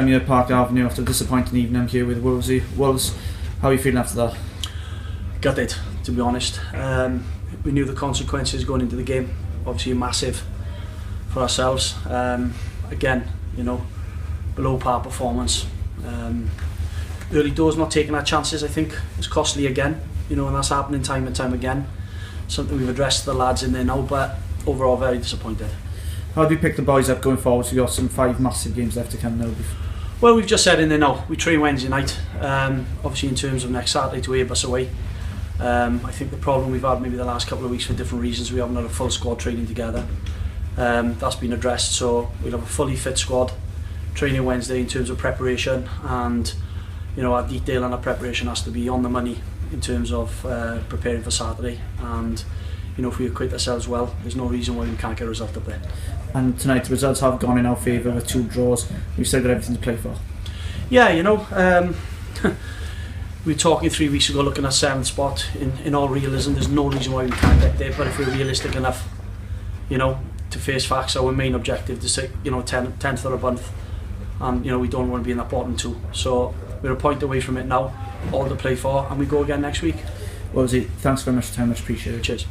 Near Park Avenue after a disappointing evening here with Wolvesy. Wolves, how are you feeling after that? Gutted, to be honest. We knew the consequences going into the game. Obviously massive for ourselves. Again, below par performance. Early doors not taking our chances, I think, is costly again. And that's happening time and time again. Something we've addressed the lads in there now, but overall very disappointed. How do you pick the boys up going forward? So you've got some 5 massive games left to come now. Well, we've just said in there now, we train Wednesday night. Obviously in terms of next Saturday to Airbus away. I think the problem we've had maybe the last couple of weeks for different reasons, we haven't had a full squad training together. That's been addressed, so we'll have a fully fit squad training Wednesday in terms of preparation, and our detail and our preparation has to be on the money in terms of preparing for Saturday. And if we acquit ourselves well, there's no reason why we can't get a result up there. And tonight the results have gone in our favour with 2 draws. We've still got everything to play for. Yeah, we were talking 3 weeks ago looking at 7th spot. In all realism, there's no reason why we can't get there, but if we're realistic enough, to face facts, our main objective is to 10th or above, and we don't want to be in that bottom 2. So we're a point away from it now, all to play for, and we go again next week. Well, thanks very much for your time, much appreciated. Cheers.